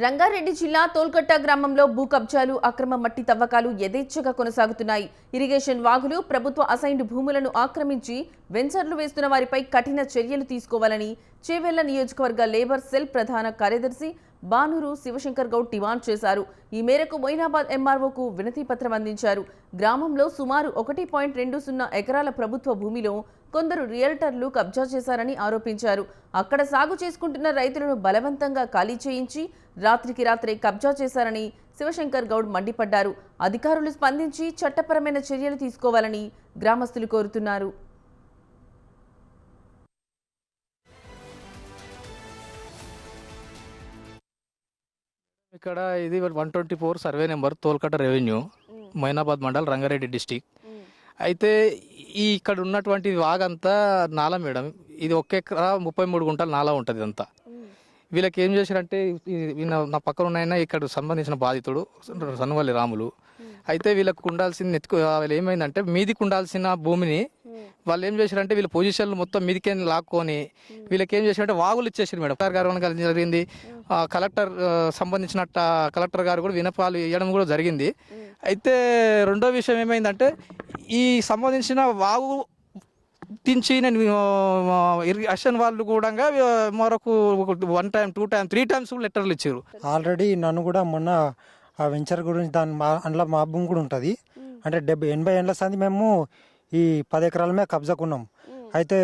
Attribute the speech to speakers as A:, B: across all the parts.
A: రంగారెడ్డి జిల్లా తోల్కట్ట గ్రామంలో భూ కబ్జాలు, అక్రమ మట్టి తవ్వకాలు యథేచ్ఛగా కొనసాగుతున్నాయి. ఇరిగేషన్ వాగులు, ప్రభుత్వ అసైన్డ్ భూములను ఆక్రమించి వెంచర్లు వేస్తున్న వారిపై కఠిన చర్యలు తీసుకోవాలని చేవెళ్ల నియోజకవర్గ లేబర్ సెల్ ప్రధాన కార్యదర్శి బానూరు శివశంకర్ గౌడ్ డిమాండ్ చేశారు. ఈ మేరకు మొయినాబాద్ ఎంఆర్ఓకు వినతి పత్రం అందించారు. గ్రామంలో సుమారు 1.20 ఎకరాల ప్రభుత్వ భూమిలో కొందరు రియల్టర్లు కబ్జా చేశారని ఆరోపించారు. అక్కడ సాగు చేసుకుంటున్న రైతులను బలవంతంగా ఖాళీ చేయించి రాత్రికి రాత్రే కబ్జా చేశారని శివశంకర్ గౌడ్ మండిపడ్డారు. అధికారులు స్పందించి చట్టపరమైన చర్యలు తీసుకోవాలని గ్రామస్తులు కోరుతున్నారు.
B: ఇక్కడ ఇది 124 survey number Tholkatta revenue Moinabad mandal Rangareddy district. అయితే ఇక్కడ ఉన్నటువంటి వాగంతా నాలా మేడం. ఇది 1 ఎకరా 33 గుంటల నాలా ఉంటుంది. అంతా వీళ్ళకి ఏం చేశారంటే నా పక్కన ఉన్నాయన ఇక్కడ సంబంధించిన బాధితుడు సన్నువల్లి రాములు. అయితే వీళ్ళకు ఉండాల్సింది వాళ్ళు ఏమైందంటే మీదికి ఉండాల్సిన భూమిని వాళ్ళు ఏం చేశారంటే వీళ్ళ పొజిషన్లు మొత్తం మీదికే లాక్కొని వీళ్ళకి ఏం చేశారంటే వాగులు ఇచ్చేసారు మేడం. కలెక్టర్ గారు కలిసి జరిగింది. కలెక్టర్ సంబంధించిన కలెక్టర్ గారు కూడా వినపాలు ఇవ్వడం కూడా జరిగింది. అయితే రెండో విషయం ఏమైందంటే ఈ సంబంధించిన వాగు తించి నేను ఇరిగేషన్ వాళ్ళు కూడా మరొక 1 టైం 2 టైం 3 టైమ్స్ లెటర్లు ఇచ్చారు.
C: ఆల్రెడీ నన్ను కూడా మొన్న ఆ వెంచర్ గురించి అందులో మా భూమి కూడా ఉంటుంది. అంటే 80 ఏళ్ళ సంది మేము ఈ 10 ఎకరాల మీద కబ్జాకున్నాం. అయితే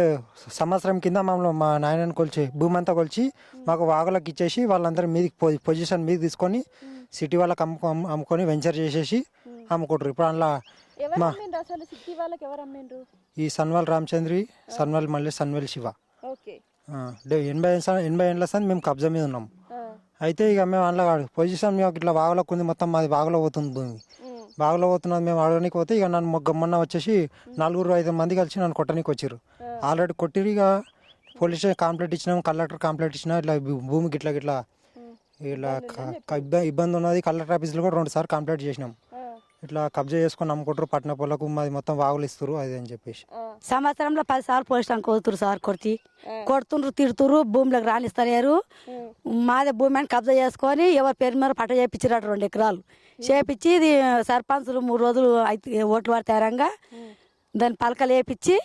C: సంవత్సరం కింద మమ్మల్ని మా నాయనని కొలిచి భూమి అంతా కొలిచి మాకు వాగులకు ఇచ్చేసి వాళ్ళందరూ మీదికి పొజిషన్ మీద తీసుకొని సిటీ వాళ్ళకి అమ్ముకొని వెంచర్ చేసేసి అమ్ముకుంటారు. ఇప్పుడు అందులో ఈ సన్వాల్ రామచంద్రి, సన్వాల్ మళ్ళీ సన్వాల్ శివ 80 ఏళ్ళ సంది మేము కబ్జా మీద ఉన్నాం. అయితే ఇక మేము అందులో పొజిషన్ మేము ఇట్లా వాగులోకి ఉంది, మొత్తం మాది వాగులో పోతుంది భూమి. బాగులో పోతున్నది మేము అడగడానికి పోతే ఇక నన్ను మొన్న వచ్చేసి 4-5 మంది కలిసి నన్ను కొట్టడానికి వచ్చారు. ఆల్రెడీ కొట్టిరు. ఇక పోలీస్ స్టేషన్ కంప్లైంట్ ఇచ్చినాము, కలెక్టర్ కంప్లైంట్ ఇచ్చినా ఇట్లా భూమికి ఇట్లా ఇబ్బంది ఉన్నది. కలెక్టర్ ఆఫీస్లో కూడా 2 సార్లు కంప్లైంట్ చేసినాం. ఇట్లా కబ్జా చేసుకొని అమ్ముకుంటారు, పట్టిన పొలకు మాది మొత్తం వాగులు ఇస్తారు అది అని చెప్పేసి.
D: సంవత్సరంలో 10 సార్లు పోస్టానికి పోతురు సార్. కొడుతుండ్రు, తిడుతురు, భూమిలోకి రానిస్తలేరు. మాదే భూమి అని కబ్జా చేసుకొని ఎవరి పేరు మీద పట్ట చేయించారు 2 ఎకరాలు చేపించి ఇది సర్పంచులు 3 రోజులు ఓట్లు పడతారంగా దాన్ని పలకలు వేపించి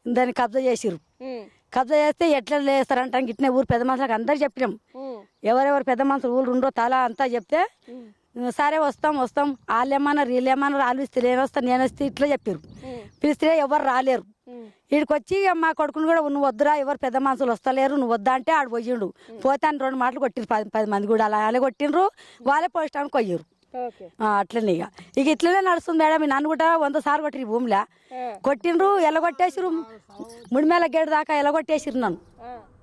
D: దాన్ని కబ్జా చేసిరు. కబ్జా చేస్తే ఎట్లా లేస్తారంటాం. ఇట్నే ఊరు పెద్ద మనుషులకు అందరు చెప్పినాం. ఎవరెవరు పెద్ద మనుషులు ఊళ్ళు ఉండో తల అంతా చెప్తే సరే వస్తాం వాళ్ళు ఏమన్నారు వీళ్ళు ఏమన్నారు, వాళ్ళు ఇస్తే నేను వస్తాను నేను వస్తే ఇట్లా చెప్పారు. పిలిస్తే ఎవరు రాలేరు. వీడికి వచ్చి మా కొడుకుని కూడా నువ్వు వద్దురా, ఎవరు పెద్ద మనుషులు వస్తలేరు, నువ్వు వద్దా అంటే ఆడు పోయిండు. పోతే అని 2 మాటలు కొట్టిరు. 10 మంది కూడా అలా కొట్టిండ్రు. వాళ్ళే పోస్టానికి పోయారు. అట్లనే ఇక ఇట్లనే నడుస్తుంది మేడం. నన్ను కూడా 100 సార్లు కొట్టిరు భూమిలో. కొట్టిండ్రు, ఎలగొట్టేసిరు. ముడిమేల గేడు దాకా ఎలగొట్టేసిరు నన్ను.